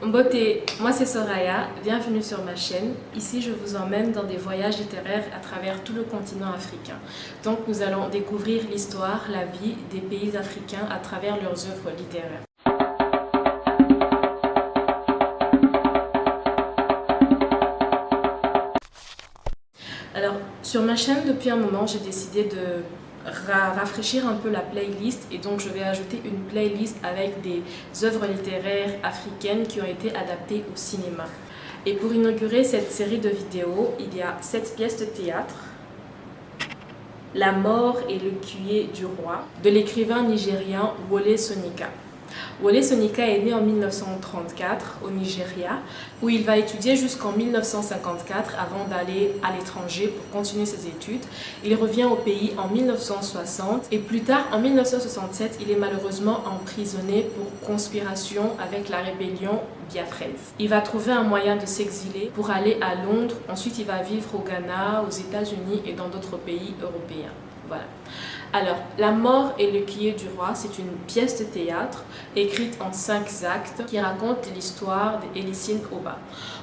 Beauté, moi c'est Soraya, bienvenue sur ma chaîne. Ici je vous emmène dans des voyages littéraires à travers tout le continent africain. Donc nous allons découvrir l'histoire, la vie des pays africains à travers leurs œuvres littéraires. Alors sur ma chaîne depuis un moment j'ai décidé de rafraîchir un peu la playlist et donc je vais ajouter une playlist avec des œuvres littéraires africaines qui ont été adaptées au cinéma. Et pour inaugurer cette série de vidéos, il y a 7 pièces de théâtre. La mort et l'écuyer du roi de l'écrivain nigérien Wole Soyinka. Wole Soyinka est né en 1934 au Nigeria, où il va étudier jusqu'en 1954 avant d'aller à l'étranger pour continuer ses études. Il revient au pays en 1960 et plus tard, en 1967, il est malheureusement emprisonné pour conspiration avec la rébellion biafraise. Il va trouver un moyen de s'exiler pour aller à Londres. Ensuite, il va vivre au Ghana, aux États-Unis et dans d'autres pays européens. Voilà. Alors, La mort et l'écuyer du roi, c'est une pièce de théâtre écrite en 5 actes qui raconte l'histoire d'Elisine Oba.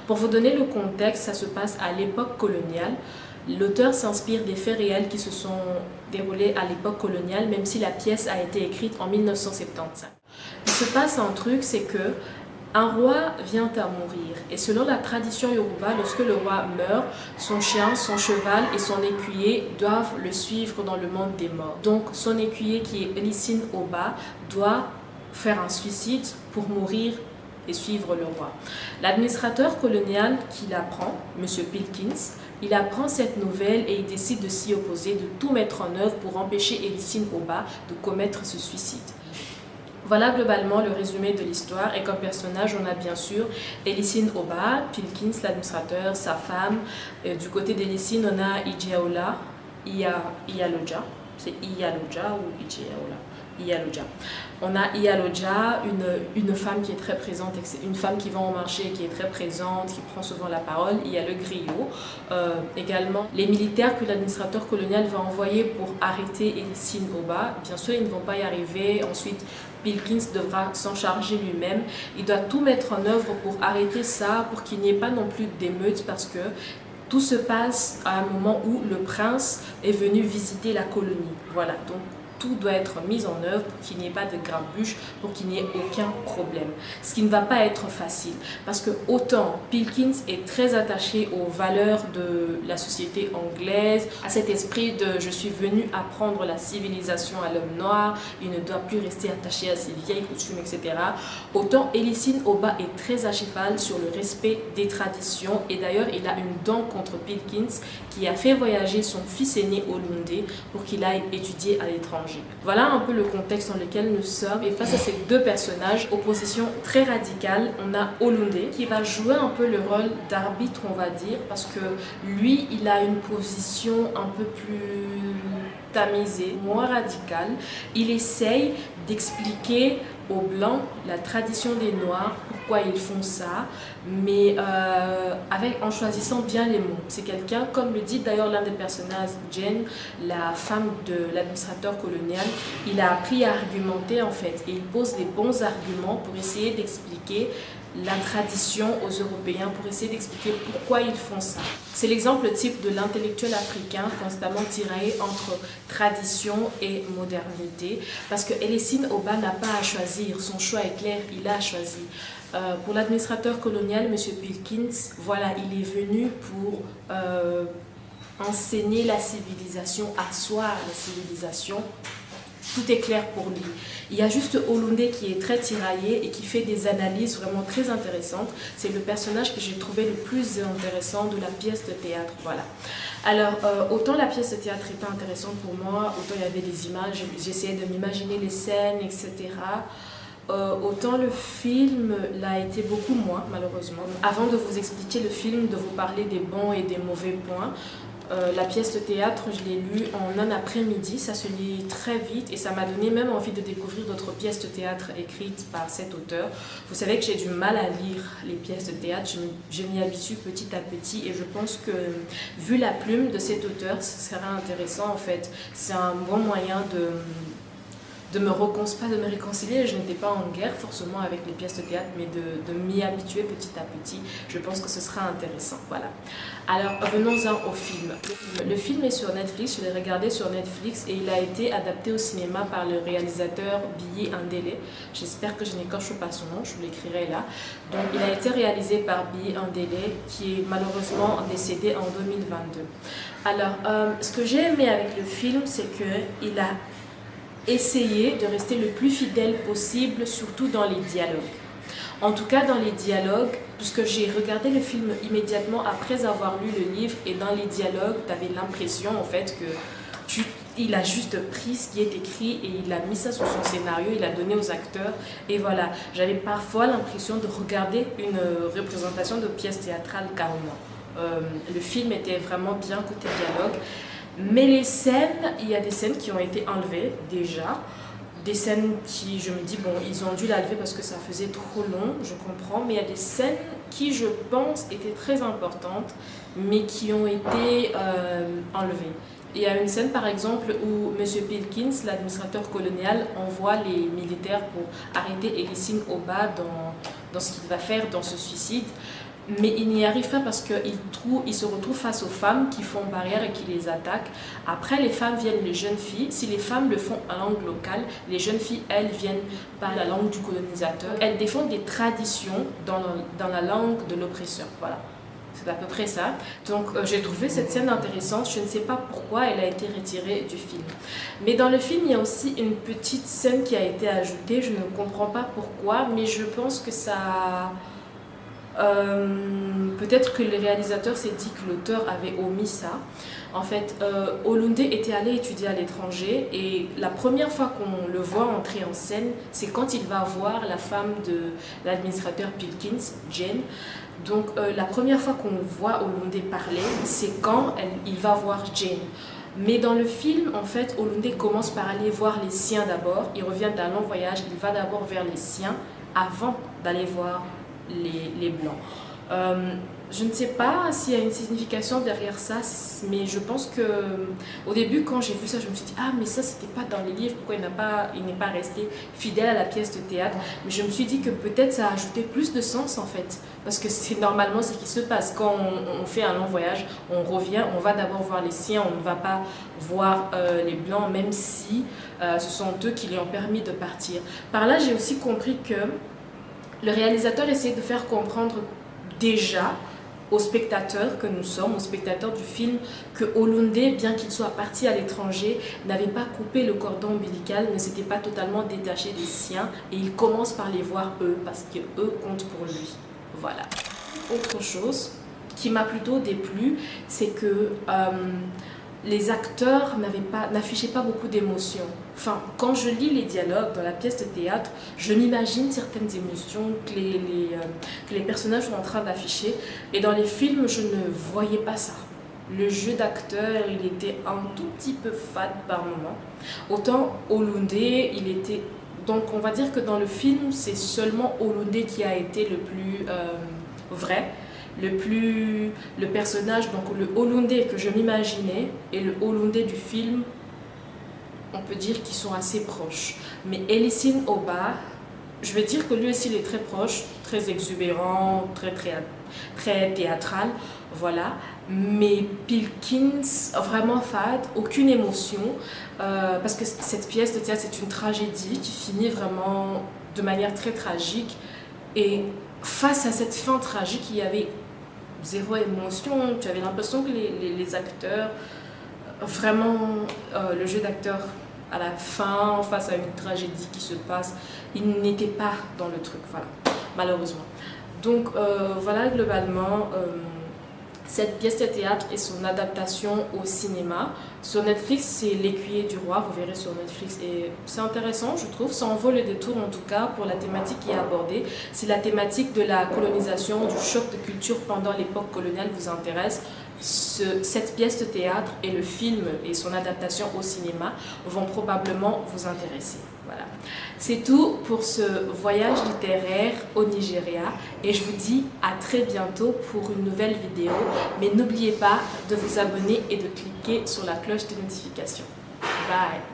Pour vous donner le contexte, ça se passe à l'époque coloniale. L'auteur s'inspire des faits réels qui se sont déroulés à l'époque coloniale, même si la pièce a été écrite en 1975. Il se passe un truc, c'est que un roi vient à mourir et selon la tradition yoruba, lorsque le roi meurt, son chien, son cheval et son écuyer doivent le suivre dans le monde des morts. Donc son écuyer qui est Elisine Oba doit faire un suicide pour mourir et suivre le roi. L'administrateur colonial qui l'apprend, M. Pilkins, il apprend cette nouvelle et il décide de s'y opposer, de tout mettre en œuvre pour empêcher Elisine Oba de commettre ce suicide. Voilà globalement le résumé de l'histoire et comme personnage on a bien sûr Elisine Oba, Pilkins l'administrateur, sa femme. Du côté d'Elisine on a Ijeaola, Iyaloja, c'est Iyaloja ou Iyaloja. On a Iyaloja, une femme qui est très présente, une femme qui va au marché, qui est très présente, qui prend souvent la parole. Il y a le griot. Également, les militaires que l'administrateur colonial va envoyer pour arrêter Elisine Oba. Bien sûr, ils ne vont pas y arriver. Ensuite, Pilkins devra s'en charger lui-même. Il doit tout mettre en œuvre pour arrêter ça, pour qu'il n'y ait pas non plus d'émeutes parce que tout se passe à un moment où le prince est venu visiter la colonie. Voilà, donc tout doit être mis en œuvre pour qu'il n'y ait pas de grabuge, pour qu'il n'y ait aucun problème. Ce qui ne va pas être facile parce que autant Pilkins est très attaché aux valeurs de la société anglaise, à cet esprit de je suis venu apprendre la civilisation à l'homme noir, il ne doit plus rester attaché à ses vieilles coutumes, etc. Autant Elisine Oba est très à cheval sur le respect des traditions et d'ailleurs il a une dent contre Pilkins qui a fait voyager son fils aîné Olundé pour qu'il aille étudier à l'étranger. Voilà un peu le contexte dans lequel nous sommes et face à ces deux personnages, opposition très radicale, on a Olundé qui va jouer un peu le rôle d'arbitre on va dire parce que lui il a une position un peu plus tamisée, moins radicale. Il essaye d'expliquer aux Blancs la tradition des Noirs, pourquoi ils font ça, mais en choisissant bien les mots. C'est quelqu'un, comme le dit d'ailleurs l'un des personnages, Jane, la femme de l'administrateur colonial, il a appris à argumenter en fait, et il pose les bons arguments pour essayer d'expliquer la tradition aux Européens, pour essayer d'expliquer pourquoi ils font ça. C'est l'exemple type de l'intellectuel africain constamment tiraillé entre tradition et modernité, parce que Elisine Oba n'a pas à choisir, son choix est clair, il a choisi. Pour l'administrateur colonial, M. Pilkins, voilà, il est venu pour enseigner la civilisation, asseoir la civilisation. Tout est clair pour lui. Il y a juste Olundé qui est très tiraillé et qui fait des analyses vraiment très intéressantes. C'est le personnage que j'ai trouvé le plus intéressant de la pièce de théâtre. Voilà. Alors, autant la pièce de théâtre n'est pas intéressante pour moi, autant il y avait des images, j'essayais de m'imaginer les scènes, etc. Autant le film l'a été beaucoup moins, malheureusement. Avant de vous expliquer le film, de vous parler des bons et des mauvais points, la pièce de théâtre, je l'ai lue en un après-midi, ça se lit très vite et ça m'a donné même envie de découvrir d'autres pièces de théâtre écrites par cet auteur. Vous savez que j'ai du mal à lire les pièces de théâtre, je m'y habitue petit à petit et je pense que vu la plume de cet auteur, ce serait intéressant en fait. C'est un bon moyen de me réconcilier. Je n'étais pas en guerre forcément avec les pièces de théâtre, mais de m'y habituer petit à petit. Je pense que ce sera intéressant. Voilà. Alors, venons-en au film. Le film est sur Netflix, je l'ai regardé sur Netflix et il a été adapté au cinéma par le réalisateur Biye Ndele. J'espère que je n'écorche pas son nom, je vous l'écrirai là. Donc, il a été réalisé par Biye Ndele, qui est malheureusement décédé en 2022. Alors, ce que j'ai aimé avec le film, c'est qu'il a essayé de rester le plus fidèle possible, surtout dans les dialogues. En tout cas, dans les dialogues, puisque j'ai regardé le film immédiatement après avoir lu le livre, et dans les dialogues, tu avais l'impression en fait que il a juste pris ce qui est écrit et il a mis ça sur son scénario, il a donné aux acteurs, et voilà. J'avais parfois l'impression de regarder une représentation de pièce théâtrale carrément. Le film était vraiment bien côté dialogue, mais les scènes, il y a des scènes qui ont été enlevées déjà. Des scènes qui, je me dis, bon, ils ont dû l'enlever parce que ça faisait trop long, je comprends, mais il y a des scènes qui, je pense, étaient très importantes, mais qui ont été enlevées. Il y a une scène, par exemple, où M. Pilkins, l'administrateur colonial, envoie les militaires pour arrêter Elisine Oba dans ce qu'il va faire dans ce suicide. Mais il n'y arrive pas parce qu'il se retrouve face aux femmes qui font barrière et qui les attaquent. Après, les femmes viennent les jeunes filles. Si les femmes le font en langue locale, les jeunes filles, elles, viennent par la langue du colonisateur. Elles défendent des traditions dans la langue de l'oppresseur. Voilà, c'est à peu près ça. Donc, j'ai trouvé cette scène intéressante. Je ne sais pas pourquoi elle a été retirée du film. Mais dans le film, il y a aussi une petite scène qui a été ajoutée. Je ne comprends pas pourquoi, mais je pense que ça... peut-être que le réalisateur s'est dit que l'auteur avait omis ça. En fait, Olunde était allé étudier à l'étranger et la première fois qu'on le voit entrer en scène, c'est quand il va voir la femme de l'administrateur Pilkins, Jane. Donc la première fois qu'on voit Olunde parler, c'est quand il va voir Jane. Mais dans le film, en fait, Olunde commence par aller voir les siens d'abord. Il revient d'un long voyage, il va d'abord vers les siens avant d'aller voir les blancs. Je ne sais pas s'il y a une signification derrière ça, mais je pense que au début quand j'ai vu ça, je me suis dit ah mais ça c'était pas dans les livres, pourquoi il n'est pas resté fidèle à la pièce de théâtre. Mais je me suis dit que peut-être ça a ajouté plus de sens en fait, parce que c'est normalement ce qui se passe quand on fait un long voyage, on revient, on va d'abord voir les siens, on ne va pas voir les blancs, même si ce sont eux qui lui ont permis de partir. Par là j'ai aussi compris que le réalisateur essaie de faire comprendre déjà aux spectateurs que nous sommes, aux spectateurs du film, que Olunde, bien qu'il soit parti à l'étranger, n'avait pas coupé le cordon ombilical, ne s'était pas totalement détaché des siens, et il commence par les voir eux, parce que eux comptent pour lui. Voilà. Autre chose qui m'a plutôt déplu, c'est que les acteurs n'affichaient pas beaucoup d'émotions. Enfin, quand je lis les dialogues dans la pièce de théâtre, je m'imagine certaines émotions que les personnages sont en train d'afficher. Et dans les films, je ne voyais pas ça. Le jeu d'acteur, il était un tout petit peu fade par moment. Autant Olunde, il était... Donc on va dire que dans le film, c'est seulement Olunde qui a été le plus vrai. Le personnage, donc le Olunde que je m'imaginais et le Olunde du film, on peut dire qu'ils sont assez proches. Mais Elisine Oba, je veux dire que lui aussi il est très proche, très exubérant, très théâtral, voilà. Mais Pilkins, vraiment fade, aucune émotion, parce que cette pièce de théâtre c'est une tragédie qui finit vraiment de manière très tragique. Et face à cette fin tragique, il y avait zéro émotion. Tu avais l'impression que les acteurs, vraiment le jeu d'acteur à la fin, face à une tragédie qui se passe, ils n'étaient pas dans le truc, voilà, malheureusement. Donc voilà globalement cette pièce de théâtre et son adaptation au cinéma. Sur Netflix, c'est L'Écuyer du Roi, vous verrez sur Netflix, et c'est intéressant, je trouve. Ça en vaut le détour en tout cas pour la thématique qui est abordée. Si la thématique de la colonisation, du choc de culture pendant l'époque coloniale vous intéresse, cette pièce de théâtre et le film et son adaptation au cinéma vont probablement vous intéresser. Voilà. C'est tout pour ce voyage littéraire au Nigeria et je vous dis à très bientôt pour une nouvelle vidéo. Mais n'oubliez pas de vous abonner et de cliquer sur la cloche de notification. Bye!